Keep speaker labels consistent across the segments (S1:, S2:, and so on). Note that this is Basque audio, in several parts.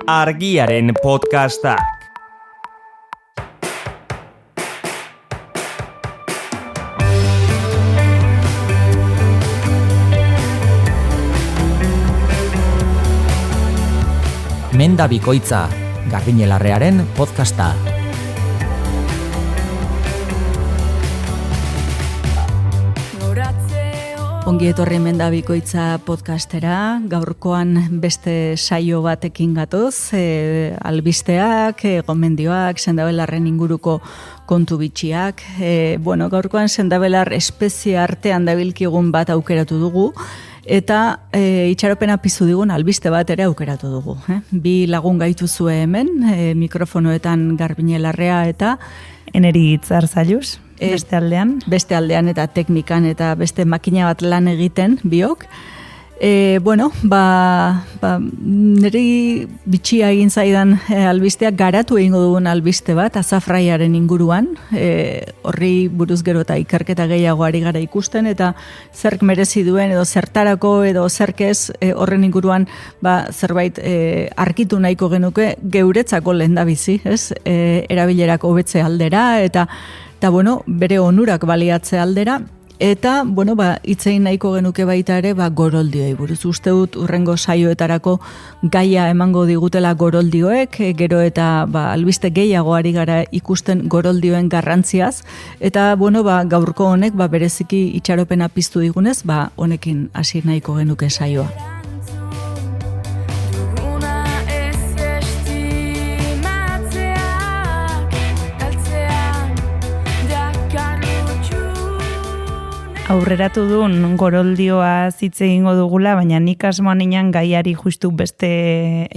S1: Argiaren podcastak.
S2: Menda bikoitza, Garbiñelarrearen podcasta.
S3: Ongi etorri Menda bikoitza podcastera, gaurkoan beste saio batekin gatoz, albisteak, gomendioak, Sendabelarren inguruko kontu bitxiak. Gaurkoan Sendabelar espezie artean dabilkigun bat aukeratu dugu, eta itxaropena piztu digun albiste bat ere aukeratu dugu. Bi lagun gaituzue hemen, mikrofonoetan Garbiñelarrea eta
S4: Eneri Itzarzaluz. Beste aldean
S3: eta teknikan eta beste makina bat lan egiten biok. Niri bitxia egin zaidan albisteak garatu egingo dugun albiste bat, azafraiaren inguruan, horri buruz gero eta ikerketa gehiago ari gara ikusten, eta zerk merezi duen edo zertarako edo zerkez horren inguruan zerbait arkitu nahiko genuke geuretzako lehendabizi, erabilerako hobetze aldera, eta bere onurak baliatze aldera, eta, itzein nahiko genuke baita ere, goroldioi buruz. Uste dut, urrengo saioetarako gaia emango digutela goroldioek, gero eta albiste gehiago ari gara ikusten goroldioen garrantziaz, eta, gaurko honek, bereziki itxaropena piztu digunez, honekin hasi nahiko genuke saioa.
S4: Aurreratu duen goroldioa hitz egingo dugula, baina nik asmoan inan gaiari justu beste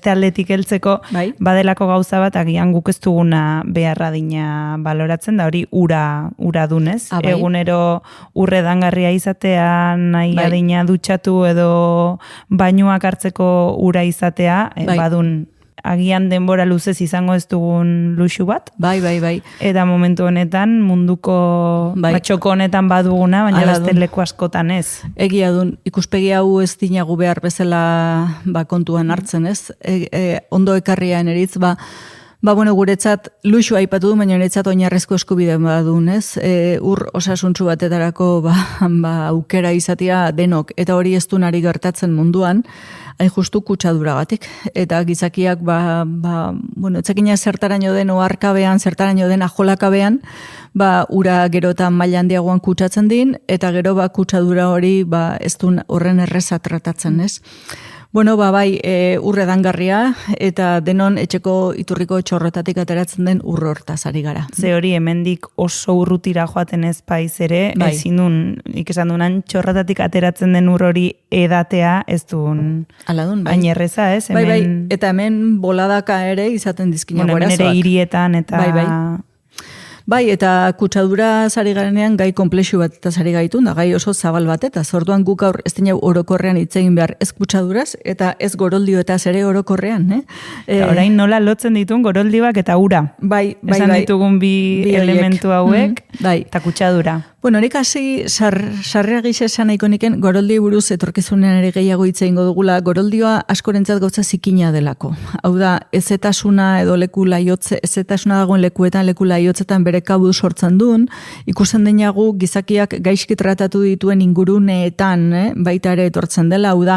S4: aldetik heltzeko badelako gauza bat, agian guk ez duguna beharra dina baloratzen, da hori ura dunez. Egunero urredangarria izatea, nahi adina dutxatu edo bainuak hartzeko ura izatea, badun agian denbora luzez izango ez dugun luxu bat. Bai. Eta momentu honetan, munduko txoko honetan baduguna, baina beste leku askotan ez.
S3: Egia dun, ikuspegi hau ez dinagu behar bezala kontuan hartzen ez. Ondo ekarrian eritz, guretzat luxua aipatu du, baina niretzat oinarrezko eskubide badun, ez? Ur osasuntsu batetarako aukera izatea denok, eta hori ez du nari gertatzen munduan, hain justu kutsaduragatik. Eta gizakiak, etzakina zertaraino den oharkabean, zertaraino den ajolakabean, ura gero eta maila handiagoan kutsatzen din, eta gero kutsadura hori ez du horren erreza tratatzen, ez? Urredangarria, eta denon etxeko iturriko txorrotatik ateratzen den urrortaz ari gara.
S4: Ze hori hemendik oso urrutira joaten ez paiz ere, ezin duen, ikesan duenan, txorrotatik ateratzen den ur hori edatea ez duen baina erreza, ez?
S3: Eta hemen boladaka ere izaten dizkina
S4: hemen ere hirietan eta...
S3: Eta kutsadura zari garenean gai komplexu bat eta zari gaitun, da gai oso zabal bat, eta zorduan guk aur ez dina orokorrean hitz egin behar ez kutsaduraz, eta ez goroldio eta zere orokorrean.
S4: Orain nola lotzen dituen goroldioak eta ura. Esan ditugun bi elementu hauek, eta kutsadura.
S3: Nik hasi sarrea gisa esan nahiko niken goroldi buruz etorkizunean ere gehiago hitz egingo dugula, goroldioa askorentzat gauza zikina delako. Hau da, ezetasuna edo leku laiotze, ezetasuna dagoen lekuetan, leku laiotzetan bere kabu sortzen duen, ikusten denagu gizakiak gaizki tratatu dituen inguruneetan, baita ere etortzen dela, hau da,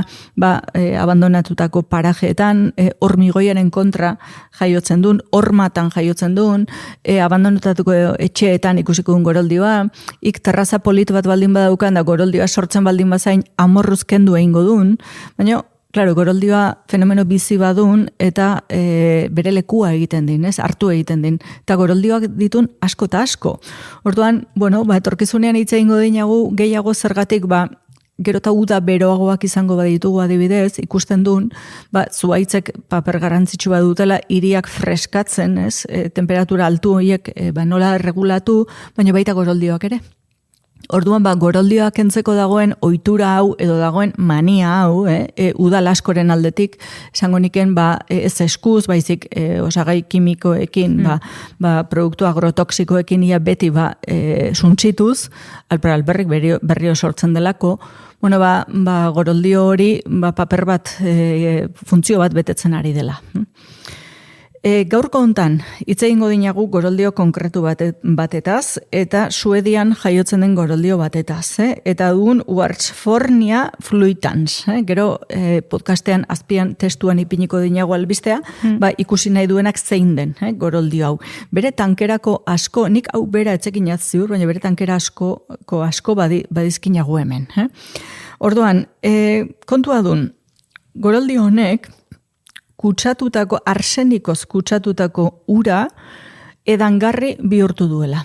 S3: abandonatutako parajeetan, hormigoiaren kontra jaiotzen duen, hormatan jaiotzen duen, abandonatutako etxeetan ikusiko duen goroldioa, terraza polit bat baldin badaukan da goroldioa sortzen baldin bazain amorruz kendu egingo duen, baina, klaro, goroldioa fenomeno bizi badun eta bere lekua egiten din, hartu egiten din, eta goroldioak ditun asko eta asko. Orduan, etorkizunean hitz egingo dinagu gehiago zergatik, gero eta uda beroagoak izango baditugu adibidez, ikusten duen, zuaitzek paper garrantzitsu badutela hiriak freskatzen, temperatura altu horiek nola regulatu, baina baita goroldioak ere. Orduan, goroldioa kentzeko dagoen ohitura hau edo dagoen mania hau, udal askoren aldetik, esango niken, ez eskuz, baizik osagai kimikoekin, produktu agrotoxikoekin ia beti suntsituz, alberrik berrio sortzen delako, goroldio hori paper bat, funtzio bat betetzen ari dela. Gaurko hontan, hitz egingo dinagu goroldio konkretu batetaz, eta Suedian jaiotzen den goroldio batetaz. Eta dugun Wartsfornia fluitans. Gero podcastean azpian testuan ipiniko dinagu albistea, ikusi nahi duenak zein den goroldio hau. Bere tankerako asko, nik hau bera etzekin ziur, baina bere tankera asko badizkinagu hemen. Orduan, kontua dun, goroldio honek, arsenikoz kutsatutako ura edangarri bihurtu duela.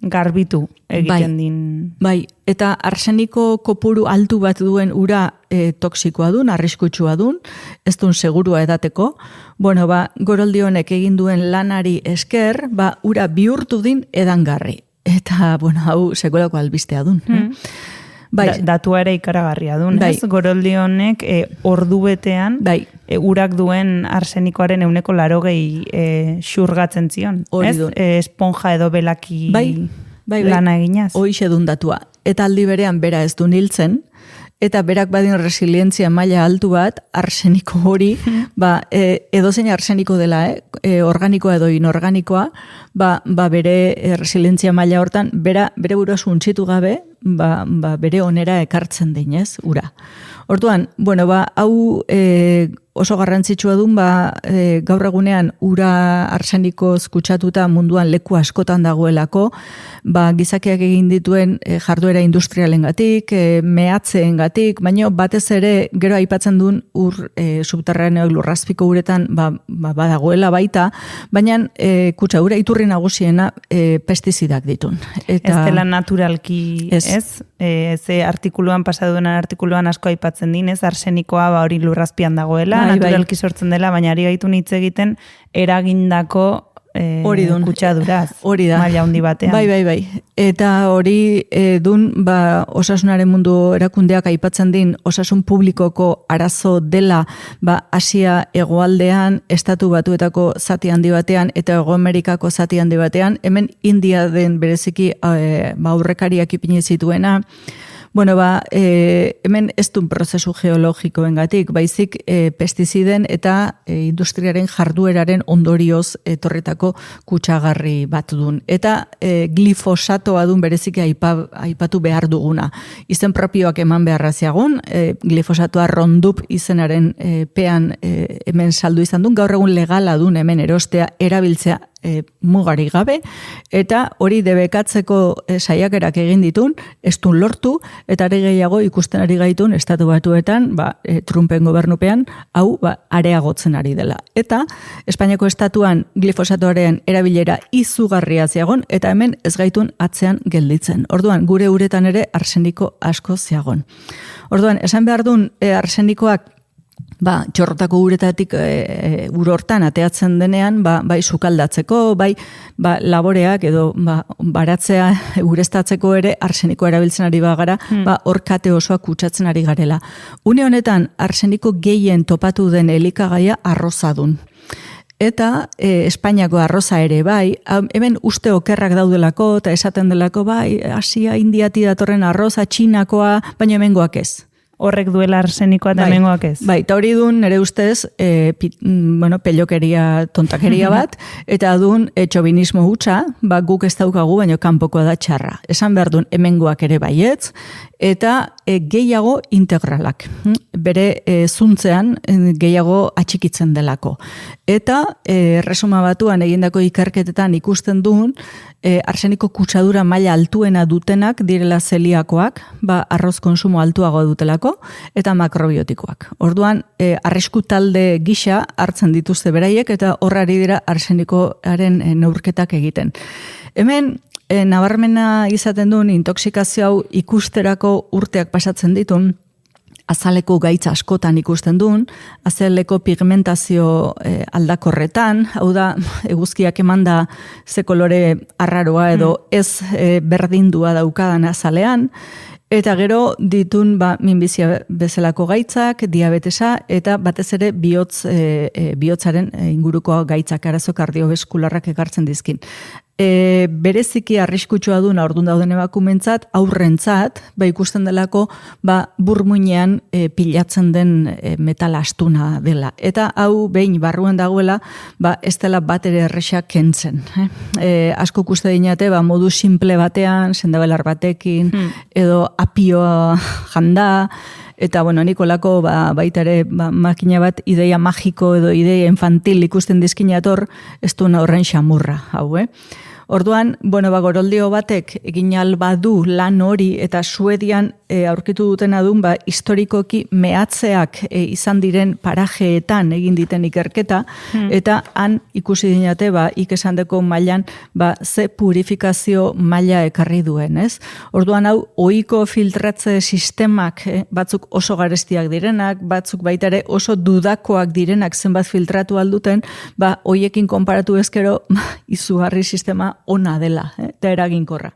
S4: Garbitu egiten din.
S3: Bai, eta arseniko kopuru altu bat duen ura toksikoa dun, arriskutsua dun, ez dun segurua edateko. Goroldio honek egin duen lanari esker, ura bihurtu din edangarri. Eta, hau sekolako albistea dun.
S4: Datua ere ikaragarria dun, ez? Goroldio honek ordu betean urak duen arsenikoaren 80% xurgatzen zion. Esponja edo belaki lana eginaz.
S3: Hoixe dun datua. Eta aldi berean bera ez dun hiltzen, eta berak badin resilientzia maila altu bat, arseniko hori, edozein arseniko dela, organikoa edo inorganikoa, bere resilientzia maila hortan, bere burua suntsitu gabe, bere onera ekartzen dinez, ura. Orduan, hau oso garrantzitsua dun, gaur egunean ura arsenikoz kutsatuta munduan leku askotan dagoelako, gizakiak egin dituen jarduera industrialengatik, mehatzeengatik, baina batez ere gero aipatzen duen subterraneoak lurrazpiko uretan badagoela baita, baina kutsa ura iturri nagusiena pestizidak ditun.
S4: Ez dela naturalki, ez? Ze artikuluan, pasaduenan artikuluan asko aipatzen din, ez? Arsenikoa hori lurrazpian dagoela, naturalki sortzen dela, baina ari gaitu hitz egiten eragindako kutsaduraz.
S3: Hori da.
S4: Maila handi batean.
S3: Bai. Eta hori dun, osasunaren mundu erakundeak aipatzen din, osasun publikoko arazo dela, Asia hegoaldean, Estatu Batuetako zati handi batean, eta Hego Amerikako zati handi batean, hemen India den bereziki aurrekariak ipini zituena, hemen ez dun prozesu geologikoengatik, baizik pestiziden eta industriaren jardueraren ondorioz etorritako kutsagarri bat dun. Eta glifosatoa dun bereziki aipatu behar duguna. Izen propioak eman beharra ziagun, glifosatoa Roundup izenaren pean hemen saldu izan dun, gaur egun legala dun hemen erostea, erabiltzea mugari gabe, eta hori debekatzeko saiakerak egin ditun, ez dun lortu, eta are gehiago ikusten ari gaitun Estatu Batuetan, Trumpen gobernupean, hau areagotzen ari dela. Eta Espainiako estatuan glifosatoaren erabilera izugarria ziagon, eta hemen ez gaitun atzean gelditzen. Orduan, gure uretan ere arseniko asko ziagon. Orduan, esan behar dun arsenikoak txorrotako uretatik ur hortan ateatzen denean, bai sukaldatzeko, bai laboreak edo baratzea ureztatzeko ere arseniko erabiltzen ari bagara, hor kate osoa kutsatzen ari garela. Une honetan arseniko gehien topatu den elikagaia arroza dun. Eta Espainiako arroza ere bai, hemen uste okerrak daudelako, eta esaten delako Asia, Indiati datorren arroza, Txinakoa, baina hemengoak ez.
S4: Horrek duela arsenikoa eta hemengoak ez.
S3: Eta hori dun, nire ustez, pelokeria, tontakeria bat, eta dun, txobinismo hutsa, guk ez daukagu, baina kanpokoa da txarra. Esan behar dun, hemengoak ere baietz, eta gehiago integralak. Bere zuntzean gehiago atxikitzen delako. Eta Erresuma Batuan egindako ikerketetan ikusten duen, arseniko kutsadura maila altuena dutenak direla zeliakoak, arroz konsumo altuago dutelako, eta makrobiotikoak. Orduan, arrisku talde gisa hartzen dituzte beraiek, eta horrari dira arsenikoaren neurketak egiten. Hemen, nabarmena izaten duen intoxikazio hau ikusterako urteak pasatzen ditun, azaleko gaitz askotan ikusten duen, azaleko pigmentazio aldakorretan, hau da, eguzkiak emanda ze kolore arraroa edo ez berdindua daukadan azalean, eta gero ditun minbizia bezalako gaitzak, diabetesa, eta batez ere bihotzaren inguruko gaitzak, arazo kardiobeskularrak ekartzen dizkin. Bereziki arriskutsua duna ordun dauden emakumentzat, aurrentzat, ikusten delako burmuinean pilatzen den metal astuna dela. Eta hau behin barruan dagoela, ez dela bat ere erresak kentzen. Asko ikuste dinate, modu simple batean, sendabelar batekin, edo apioa janda, eta nikolako baita ere makina bat ideia magiko edo ideia infantil ikusten dizkinator, ez duena horren xamurra, hau, Orduan, goroldio batek egin albadu lan hori eta Suedian aurkitu dutena duen historikoki mehatzeak izan diren parajeetan egin diten ikerketa eta han ikusi dinate ikesandeko mailan ze purifikazio maila ekarri duen, ez? Orduan hau ohiko filtratze sistemak batzuk oso garestiak direnak, batzuk baita ere oso dudakoak direnak zenbat filtratu alduten, hoiekin konparatu ezkero izugarri sistema ona dela, eta eraginkorra.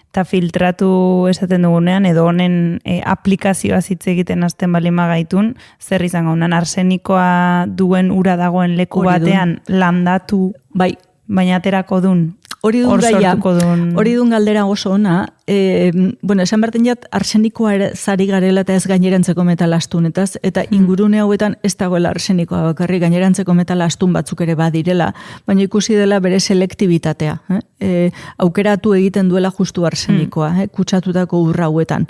S4: Eta filtratu esaten dugunean, edo honen aplikazioa hitz egiten hasten balima gaitun, zer izango, arsenikoa duen ura dagoen leku batean landatu, baina aterako dun,
S3: hori dun galdera oso ona, esan berten jat, arsenikoa ere zari garela eta ez gainerantzeko metal astunetaz, eta ingurune hauetan ez dagoela arsenikoa bakarri, gainerantzeko metal astun batzuk ere badirela, baina ikusi dela bere selektibitatea. Aukeratu egiten duela justu arsenikoa, kutsatutako urra hauetan.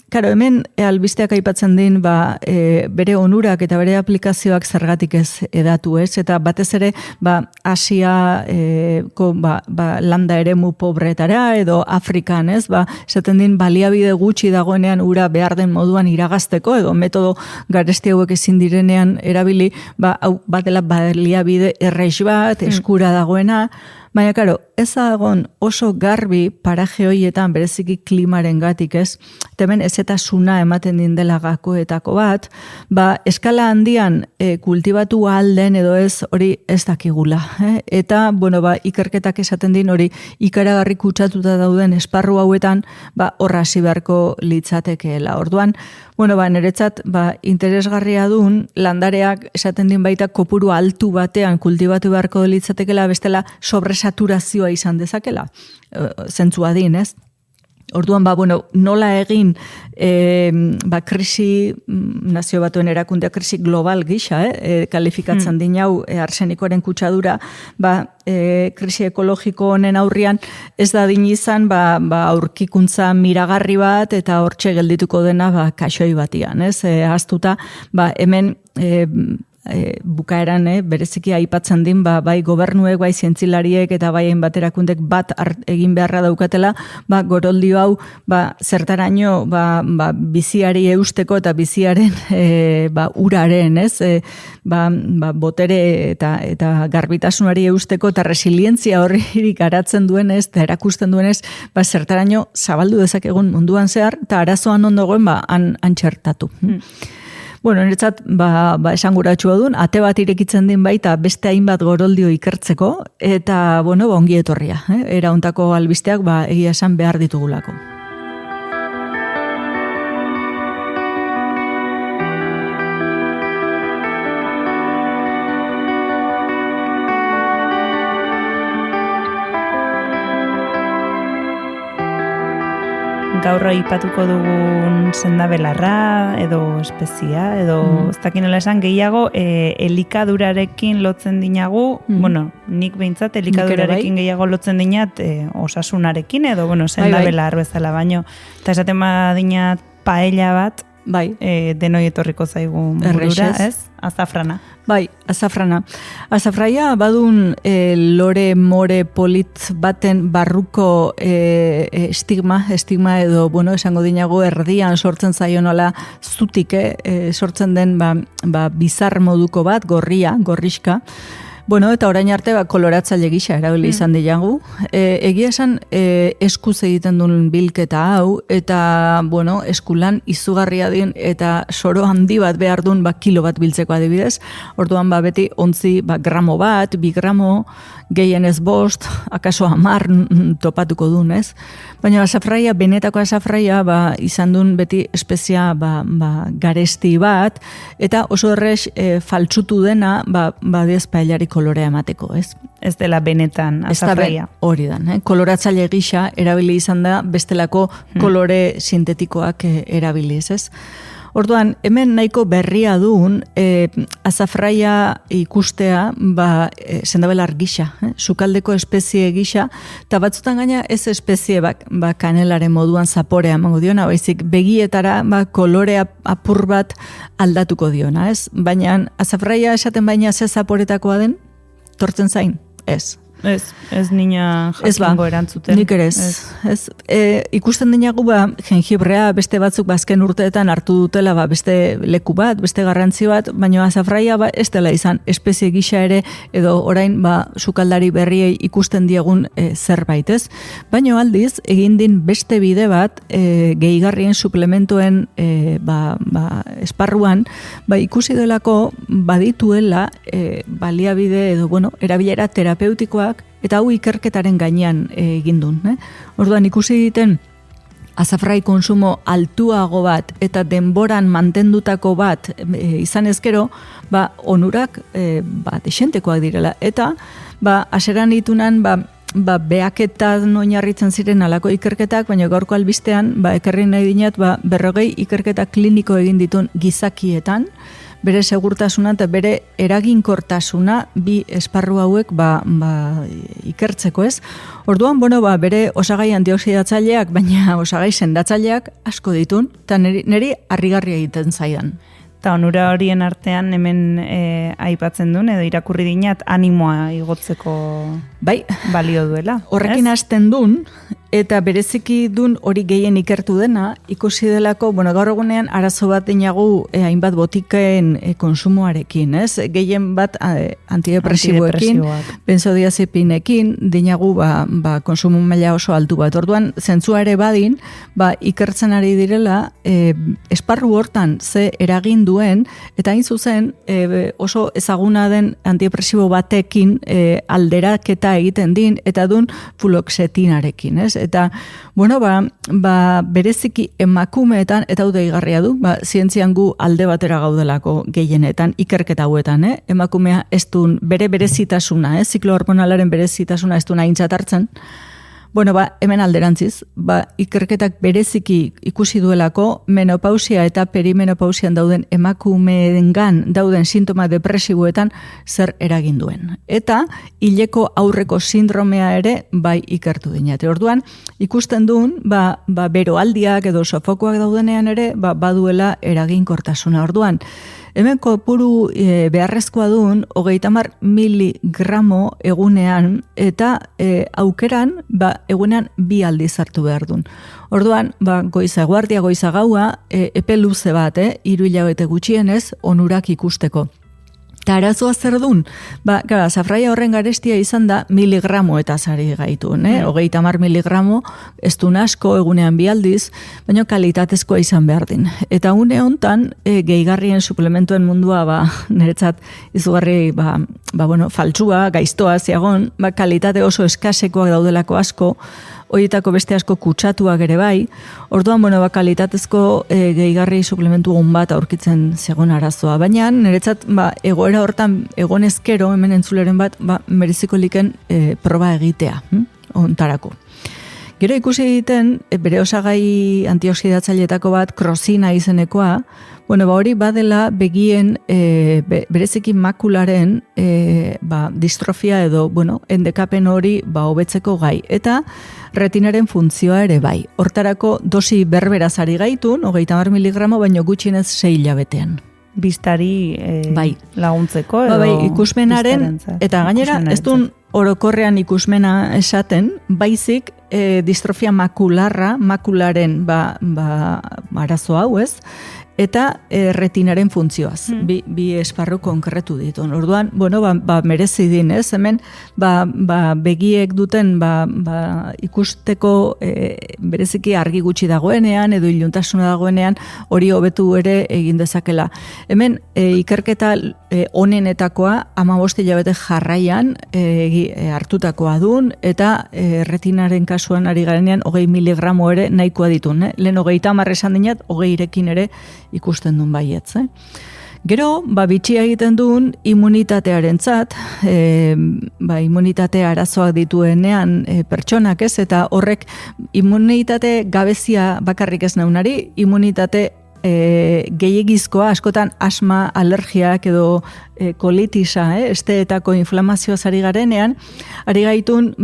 S3: Karo, hemen albisteak aipatzen din bere onurak eta bere aplikazioak zergatik ez edatu, ez? Eta batez ere Asiako landa eremu pobretara edo Afrikan, ez? Esaten din baliabide gutxi dagoenean ura behar den moduan iragazteko edo metodo garesti hauek ezin direnean erabili, hau batela baliabide erreix bat, eskura dagoena. Baina, karo, ez dagoen oso garbi paraje horietan bereziki klimaren gatik, ez? Hemen ezetasuna ematen din dela gakoetako bat, eskala handian kultibatu alden edo ez hori ez dakigula. Eta, ikerketak esaten din hori ikaragarri kutsatuta dauden esparru hauetan, horra hasi beharko litzatekeela. Orduan, niretzat, interesgarria dun, landareak esaten din baita kopuru altu batean kultibatu beharko litzatekeela, bestela sobresaturazioa izan dezakela, zentzua din, ez? Orduan, nola egin krisi, nazio batuen erakundea krisi global gisa, kalifikatzen dinau arsenikoaren kutsadura, krisi ekologiko honen aurrian ez da din izan, aurkikuntza miragarri bat eta hortxe geldituko dena kaxoi batian, ez? Ahaztuta, hemen bukaeran, bereziki aipatzen din, bai gobernuek, bai zientzilariek eta bai hainbaterakundek bat egin beharra daukatela, goroldio hau, zertaraino, biziari eusteko eta biziaren uraren, ez? Botere eta garbitasunari eusteko eta resilientzia horri garatzen duenez, eta erakusten duenez, zertaraino zabaldu dezakegun munduan zehar, eta arazoan ondogoen, han txertatu. Niretzat, esanguratsua duen, ate bat irekitzen din baita beste hainbat goroldio ikertzeko, eta, ongi etorria. Era hontako albisteak, egia esan behar ditugulako.
S4: Gaur aipatuko dugun sendabelarra edo espezia edo ez dakinela esan gehiago elikadurarekin lotzen dinagu, nik behintzat elikadurarekin gehiago lotzen dinat osasunarekin edo sendabelar bezala baino. Eta esaten badinat paella bat, denoi etorriko zaigun burura, ez? Azafrana.
S3: Azafrana. Azafraia badun lore more polit baten barruko estigma edo, esango dinago erdian sortzen zaionola zutik, sortzen den bizar moduko bat, gorriska, Bueno, eta orain arte koloratzaile gisa erabili izan diagu. Egia esan eskuz egiten duen bilketa hau, eta bueno, eskulan izugarria din eta soro handi bat behar duen kilo bat biltzeko adibidez. Orduan beti ontzi gramo bat, 2 gramo, gehienez 5, akaso 10 topatuko duen, ez? Baina azafraia, benetako azafraia izan duen beti espezia garesti bat, eta oso errez faltsutu dena badiez paellari kolorea emateko, ez?
S4: Ez dela benetan azafraia.
S3: Hori dan, koloratzaile gisa erabili izan da bestelako kolore sintetikoak erabiliz, ez? Orduan, hemen nahiko berria duen azafraia ikustea sendabelar gisa, sukaldeko espezie gisa, eta batzutan gaina ez espezie kanelaren moduan zaporea emango diona, baizik begietara kolore apur bat aldatuko diona, ez? Baina azafraia esaten baina ze zaporetakoa den, tortzen zain, ez.
S4: Ez nina jakingo erantzuten.
S3: Nik ere ez. Ikusten dinagu jengibrea beste batzuk azken urteetan hartu dutela beste leku bat, beste garrantzi bat, baina azafraia ez dela izan espezie gisa ere, edo orain sukaldari berriei ikusten diegun zerbait, ez? Baina aldiz, egin din beste bide bat, gehigarrien suplementuen esparruan, ikusi delako badituela baliabide edo, erabilera terapeutikoa eta hau ikerketaren gainean egindun. Orduan ikusi diten azafrai konsumo altuago bat eta denboran mantendutako bat izan ezkero, onurak desentekoak direla. Eta haseran ditunan behaketan oinarritzen ziren alako ikerketak, baina gaurko albistean ekarri nahi dinat 40 ikerketa kliniko egin ditun gizakietan, bere segurtasuna eta bere eraginkortasuna bi esparru hauek ikertzeko, ez? Orduan, bere osagai antioxidatzaileak, baina osagai sendatzaileak asko ditun, eta niri harrigarria egiten zaidan.
S4: Eta onura horien artean hemen aipatzen duen, edo irakurri dinat animoa igotzeko balio duela.
S3: Horrekin hasten duen, eta bereziki dun hori gehien ikertu dena, ikusi delako, gaur egunean arazo bat dinagu hainbat botiken konsumoarekin, ez? Gehien bat antidepresiboekin, benzodiazepinekin, dinagu konsumo maila oso altu bat. Orduan, zentzua ere badin, ikertzen ari direla, esparru hortan ze eragin duen, eta hain zuzen oso ezaguna den antidepresibo batekin alderaketa egiten din, eta dun fluoxetinarekin, ez? Eta, bereziki emakumeetan, eta hau deigarria du, zientzian gu alde batera gaudelako gehienetan, ikerketa hauetan, emakumea ez duen bere berezitasuna, ziklo hormonalaren berezitasuna ez duen aintzat hartzen. Hemen alderantziz, ikerketak bereziki ikusi duelako menopausia eta perimenopausian dauden emakumeengan dauden sintoma depresiboetan zer eragin duen. Eta hileko aurreko sindromea ere ikertu dinate. Orduan, ikusten duen, beroaldiak edo sofokoak daudenean ere, baduela eraginkortasuna. Orduan, hemen kopuru beharrezkoa duen 30 miligramo egunean, eta aukeran egunean 2 aldiz hartu behar duen. Orduan, goiza guardia, goiza gaua, epe luze bat, 3 hilabete gutxienez, onurak ikusteko. Eta arazoa zer duen? Azafraia horren garestia izan da miligramo eta zari gaitun. 30 miligramo, ez duen asko egunean 2 aldiz, baina kalitatezkoa izan behar din. Eta une hontan, gehigarrien suplementuen mundua, niretzat izugarri, faltsua, gaiztoa, ziagon, kalitate oso eskasekoak daudelako asko, horietako beste asko kutsatuak ere bai. Orduan, kalitatezko gehigarri suplementu bat aurkitzen zegoen arazoa. Baina, niretzat, egoera hortan egonezkero, hemen entzuleren bat, mereziko liken proba egitea, ontarako. Gero ikusi egiten, bere osagai antioxidatzailetako bat, krosina izenekoa, hori badela begien bereziki makularen distrofia edo endekapen hori hobetzeko gai. Eta retinaren funtzioa ere bai. Hortarako dosi berberaz ari gaitun, 30 miligramo, baino gutxienez 6 hilabetean.
S4: Biztari laguntzeko edo
S3: ikusmenaren, eta gainera ez duen orokorrean ikusmena esaten, baizik distrofia makularen arazo hau, ez? Eta retinaren funtzioaz, bi esparru konkretu ditu. Orduan, merezi din, ez? Hemen, begiek duten, ikusteko bereziki argi gutxi dagoenean, edo iluntasuna dagoenean, hori hobetu ere egin dezakela. Hemen, ikerketa onenetakoa, 15 hilabete jarraian hartutakoa dun, eta retinaren kasuan ari garenean 20 miligramo ere nahikoa ditun. Lehen 30 esan dinat, 20 irekin ere ikusten duen baietz. Gero, bitxia egiten duen immunitatearentzat, immunitate arazoak dituenean pertsonak, ez? Eta horrek immunitate gabezia bakarrik ez naunari, immunitate gehiegizkoa, askotan asma, alergiak edo kolitisa, esteetako inflamazioaz ari garenean, ari gaitun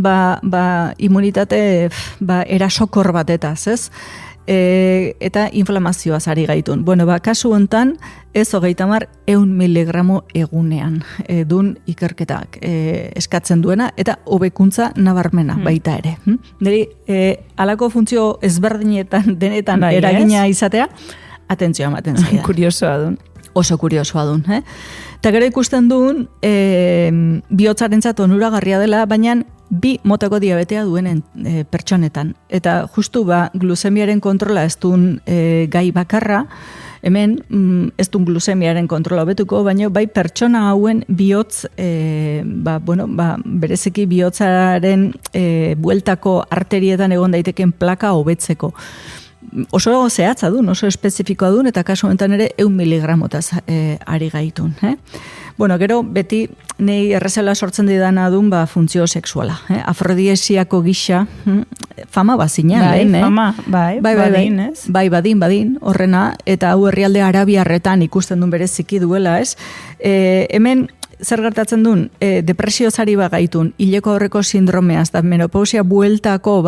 S3: immunitate erasokor batetaz, ez? Eta inflamazioaz ari gaitun. Kasu hontan, ez 100 miligramo egunean dun ikerketak eskatzen duena, eta hobekuntza nabarmena baita ere. Neri, halako funtzio ezberdinetan denetan eragina izatea, atentzioa ematen zaida.
S4: Kuriosoa dun.
S3: Oso kuriosoa dun. Eta gero ikusten duen, bihotzarentzat onuragarria dela, baina 2 motako diabetea duenen pertsonetan. Eta justu glusemiaren kontrola ez duen gai bakarra, hemen ez duen glusemiaren kontrola hobetuko, baina bai pertsona hauen bihotz, bereziki bihotzaren bueltako arterietan egon daiteken plaka hobetzeko. Oso zehatza dun, oso espezifikoa dun, eta kasu honetan ere 100 miligramotaz ari gaitun. Gero, beti nei errezela sortzen didana dun funtzio sexuala. Afrodiesiako gisa, fama bazinean, lehen,
S4: fama, badin, ez?
S3: Badin, horrena, eta hau herrialde arabiarretan ikusten duen bereziki duela, ez? Hemen, zer gertatzen duen, depresiozari gaitun, hileko aurreko sindromeaz, da menopausia bueltako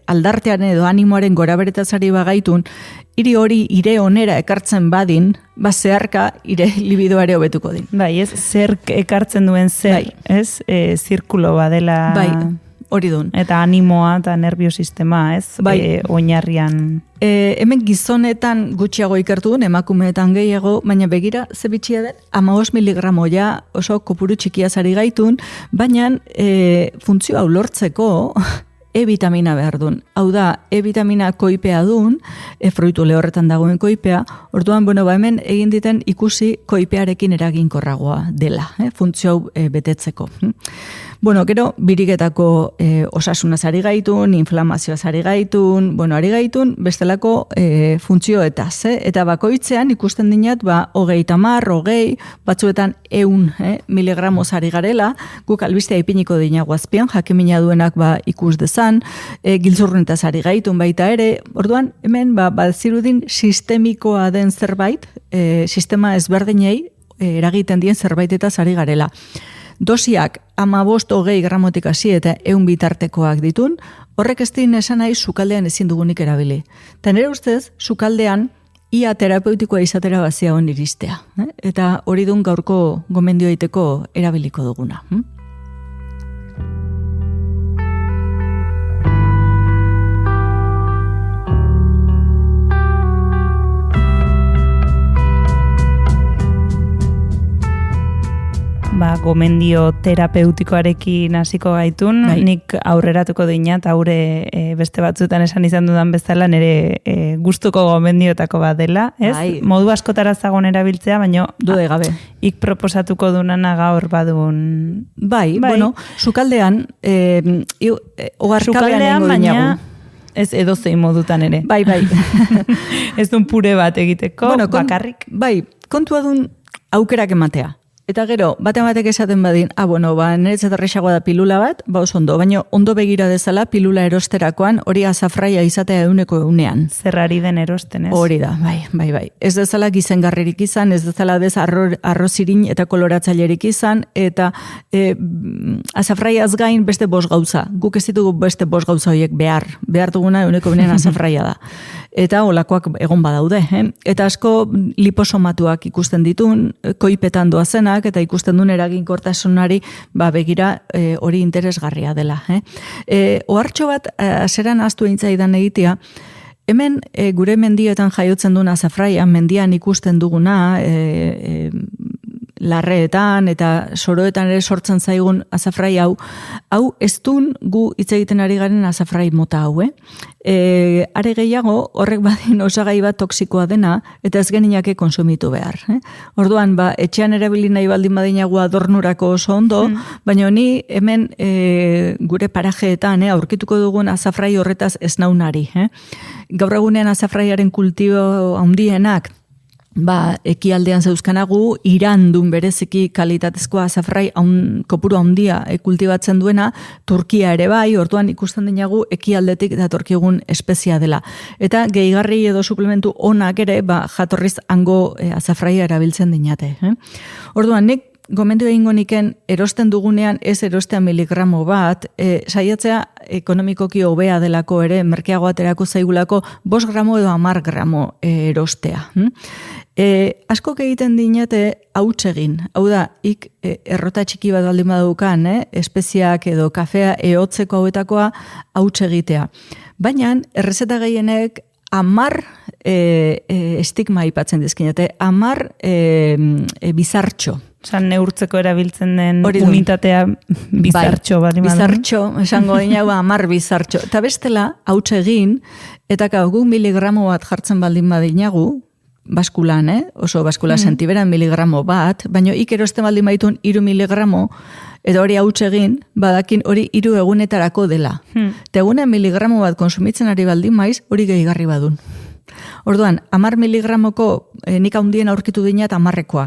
S3: aldartearen edo animoaren goraberetazari gaitun, hiri hori ire onera ekartzen badin, zeharka ire libidoare hobetuko din.
S4: Ez, zer ekartzen duen zer, ez? Zirkulo badela...
S3: Hori dun.
S4: Eta animoa eta nerviosistema, ez? Oinarrian...
S3: Hemen gizonetan gutxiago ikertu duen, emakumeetan gehiago, baina begira, ze bitxia den, 15 miligramo ja oso kopuru txikiazari gaitun, baina funtzio hau lortzeko E-vitamina behar dun. Hau da, E-vitamina koipea dun, fruitu lehorretan dagoen koipea, orduan, hemen egin diten ikusi koipearekin eraginkorragoa dela, funtzio hau betetzeko. Gero, biriketako osasunaz ari gaitun, inflamazioaz ari gaitun, ari gaitun, bestelako funtzioetaz, eta bakoitzean ikusten dinat, 30, 20, batzuetan 100 miligramos ari garela, guk albistea ipiniko dinago azpian, jakimina duenak ikus dezan, giltzurrunetaz ari gaitun baita ere, orduan, hemen, zirudin sistemikoa den zerbait, sistema ezberdinei eragiten dien zerbaitetaz ari garela. Dosiak 15-20 gramotik hasi eta 100 bitartekoak ditun, horrek ez din esan nahi sukaldean ezin dugunik erabili. Eta nire ustez, sukaldean ia terapeutikoa izatera bazia hon iristea. Eta hori dun gaurko gomendio egiteko erabiliko duguna.
S4: Gomendio terapeutikoarekin hasiko gaitun, nik aurreratuko dinat, haure beste batzuetan esan izan dudan bezala, nire gustuko gomendioetako bat dela, ez? Modu askotara zagon erabiltzea, baina
S3: dude gabe.
S4: Ik proposatuko dunana gaur badun.
S3: Sukaldean, ogarkabean egingo dinagu.
S4: Ez edozein modutan ere.
S3: Bai.
S4: Ez dun pure bat egiteko, bakarrik.
S3: Kontua dun aukerak ematea. Eta gero, batek esaten badin, niretzat errexagoa da pilula bat, oso ondo, baina ondo begira dezala pilula erosterakoan, hori azafraia izatea egunean.
S4: Zerrari den erosten, ez?
S3: Hori da, bai. Ez dezala gizengarririk izan, ez dezala arrozirin eta koloratzailerik izan, eta azafraiaz gain beste 5 gauza. Guk ez ditugu beste 5 gauza horiek behar duguna egunean azafraia da. Eta olakoak egon badaude, Eta asko liposomatuak ikusten ditun, koipetan doazenak, duenak eta ikusten duen eraginkortasunari begira hori interesgarria dela. Ohartxo bat aseran ahaztu eintzaidan egitea, hemen gure mendietan jaiotzen duen azafraia, mendian ikusten duguna, larreetan eta soroetan ere sortzen zaigun azafrai hau ez dun gu hitz egiten ari garen azafrai mota hau, are gehiago horrek badin osagai bat toksikoa dena eta ez geninake konsumitu behar. Orduan, etxean erabili nahi baldin badinagu adornurako oso ondo, baina ni hemen gure parajeetan aurkituko dugun azafrai horretaz ez naunari. Gaur egunean azafraiaren kultibo handienak ekialdean zeuzkanagu, Irandun bereziki kalitatezko azafrai kopuru handia kultibatzen duena, Turkia ere bai, orduan ikusten dinagu ekialdetik datorkigun espezia dela. Eta gehigarri edo suplementu onak ere, jatorriz hango azafraia erabiltzen dinate. Orduan, nik gomendu egingo niken erosten dugunean ez erostea miligramo bat, saiatzea ekonomikoki hobea delako ere, merkeago aterako zaigulako 5 gramo edo 10 gramo erostea. Askok egiten dinate hautsegin. Hau da, errota txiki bat baldin badukan, espeziak edo kafea ehotzeko hauetakoa hautsegitea. Baina, errezeta gehienek 10 estigma aipatzen dizkinate, 10 bizartxo.
S4: Osan, neurtzeko erabiltzen den unitatea bizartxo bat.
S3: Bizartxo, esango dinago 10 bizartxo. Eta bestela, hautsegin, eta gu miligramo bat jartzen baldin badinagu, baskulan, oso baskula sentiberan miligramo bat, baina erosten baldin baitun 3 miligramo, eta hori hautsegin, badakin hori 3 egunetarako dela. Eta egunen miligramo bat konsumitzen ari baldin maiz, hori gehigarri badun. Orduan, 10 miligramoko nik handien aurkitu dinat 10-ekoa.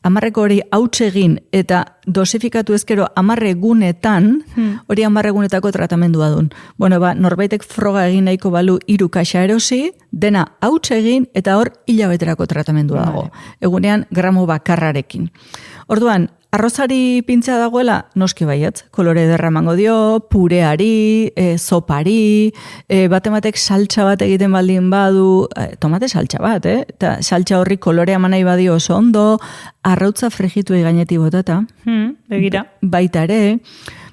S3: 10-eko hori hautsegin eta dosifikatu ezkero 10 egunetan, hori 10 egunetako tratamendua dun. Bueno, norbaitek froga egin nahiko balu 3 kaxa erosi, dena hautsegin eta hor hilabeterako tratamendua dago. Egunean gramo bakarrarekin. Orduan, arrozari pintza dagoela, noski baietz, kolore ederra emango dio, pureari, sopari, batematek saltsa bat egiten baldin badu, tomate saltsa bat, eta saltsa horri kolore eman nahi badio oso ondo, arrautza frigitu gainetik botata.
S4: Begira.
S3: Baita ere,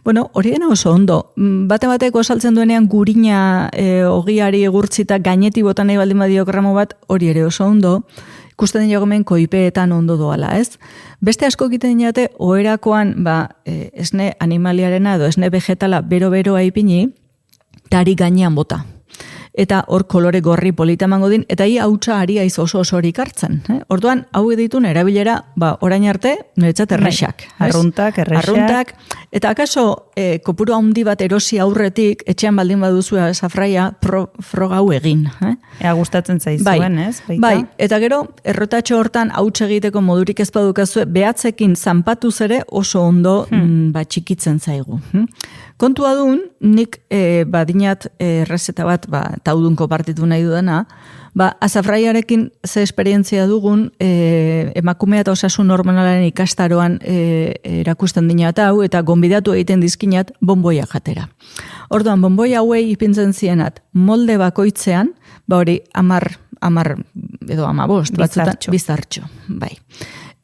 S3: bueno, hori dena oso ondo. Batemateko saltzen duenean gurina ogiari egurtzita gainetik botan nahi baldin badio gramo bat, hori ere oso ondo. Ikusten dira gomen koipeetan ondo doala, ez? Beste asko egiten dinate, oherakoan, esne animaliarena edo esne vegetala bero-beroa ipini, tari gainean bota. Eta hor kolore gorri polita emango din, eta hautsa ari aiz oso horik hartzen. Orduan, hau editun erabilera, orain arte, niretzat errexak.
S4: Arruntak, errexak.
S3: Arruntak, eta akaso kopuru handi bat erosi aurretik, etxean baldin baduzu azafraia froga hau egin.
S4: Ea gustatzen zaizuen, ez?
S3: Bai, eta gero, errotatxo hortan hautsa egiteko modurik ez badukazue, behatzekin zanpatuz ere oso ondo txikitzen zaigu. Kontua dun, nik badinat errezeta bat, taudunko partitu nahi dudana, azafraiarekin ze esperientzia dugun, emakumea eta osasun hormonalaren ikastaroan erakusten dinat hau, eta gonbidatu egiten dizkinat bonboia jatera. Orduan, bonboia hauei ipintzen zienat, molde bakoitzean, hori 10 edo 15, batzutan, bizartxo, bai.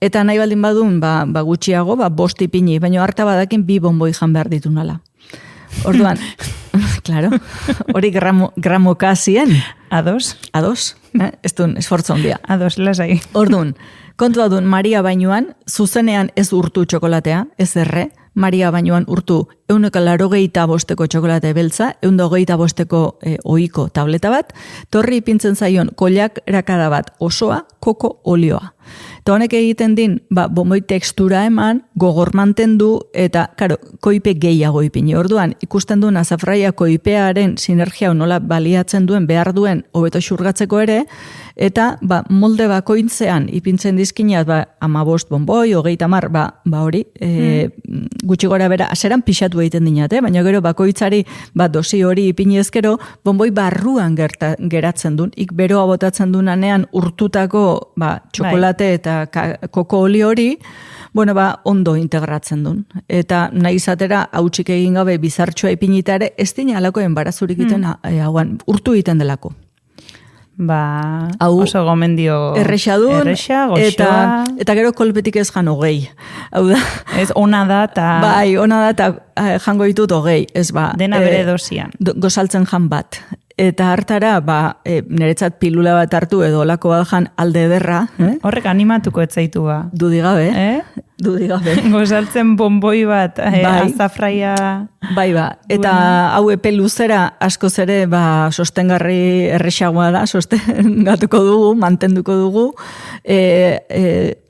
S3: Eta nahi baldin badun, gutxiago, 5 ipini, baina harta badakin 2 bonboi jan behar ditu nala. Orduan, claro, hori gramoka zien.
S4: Ados.
S3: Ez duen, esfortza handia.
S4: Ados, lasai.
S3: Orduan, kontua duen, Maria bainuan, zuzenean ez urtu txokolatea, ez erre, Maria bainuan urtu 185 txokolate beltza, 125 ohiko tableta bat, torri ipintzen zaion koiak erakada bat osoa, koko olioa. Eta honek egiten din, bonboi tekstura eman, gogor mantendu, eta, karo, koipe gehiago ipini. Orduan, ikusten duen azafraia koipearen sinergia nola baliatzen duen, behar duen, hobeto xurgatzeko ere, eta molde bakoitzean ipintzen dizkinat, 15 bonboi, 30, hori, gutxi gora bera, aseran pixatu egiten dinat, baina gero bakoitzari dosi hori ipini ezkero, bonboi barruan geratzen duen, beroa botatzen duenanean urtutako txokolate eta koko oli hori, ondo integratzen duen. Eta nahi izatera, hautsik egin gabe bizartxoa ipinita ere, ez dina alako enbarazurik iten, urtu egiten delako.
S4: oso gomendio
S3: errexadun,
S4: goxoa.
S3: Eta gero kolpetik ez jan 20. Hau da.
S4: Ez ona da eta...
S3: Bai, ona da eta jango ditut 20. Ez
S4: dena bere dosian.
S3: Gozaltzen jan bat. Eta hartara, niretzat pilula bat hartu edo olako bat jan alde ederra.
S4: Horrek animatuko etzaitu ba.
S3: Dudigabe. Dudigabe.
S4: Gozaltzen bonboi bat, azafraia...
S3: Bai, eta hau epe luzera askoz ere sostengarri erresagoa da, sostengatuko dugu, mantenduko dugu,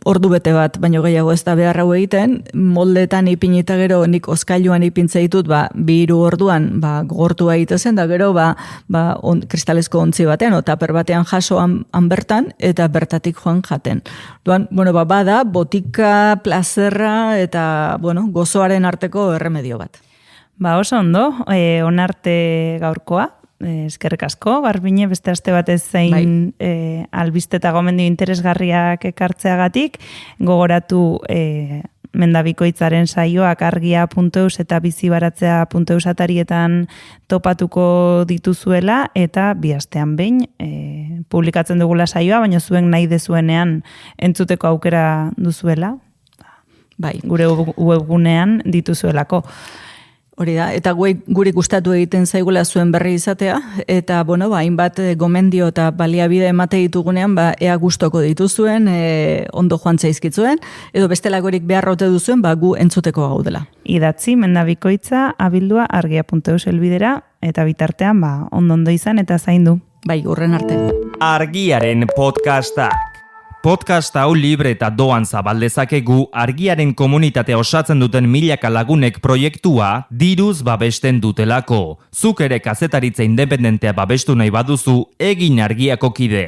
S3: ordu bete bat, baino gehiago ez da behar hau egiten, moldetan ipinita gero nik oskailuan ipintze ditut, 2-3 orduan gogortua egitezen, da gero kristalesko ontzi batean, o taper batean jaso han bertan, eta bertatik joan jaten. Duan, bada, botika, plazerra, eta, gozoaren arteko erremedio bat.
S4: Oso ondo, onarte gaurkoa, eskerrik asko, Garbine, beste aste batez zein albiste eta gomendio interesgarriak ekartzeagatik, gogoratu Mendabikoitzaren saioak argia.eus eta bizibaratzea.eus atarietan topatuko dituzuela, eta bi astean behin publikatzen dugula saioa, baina zuen nahi dezuenean entzuteko aukera duzuela, gure webgunean dituzuelako.
S3: Hori da, eta guri gustatu egiten zaigula zuen berri izatea, eta, hainbat gomendio eta baliabide emate ditugunean, ea gustoko dituzuen, ondo joan zaizkitzuen, edo bestelagorik beharrote duzuen, gu entzuteko gaudela.
S4: Idatzi, Mendabikoitza, abildua, argia.eus helbidera, eta bitartean, ondo izan eta zaindu.
S3: Urren arte.
S1: Argiaren podcastak. Podcast hau libre eta doan zabaldezakegu Argiaren komunitatea osatzen duten milaka lagunek proiektua diruz babesten dutelako. Zuk ere kazetaritza independentea babestu nahi baduzu, egin Argiako kide.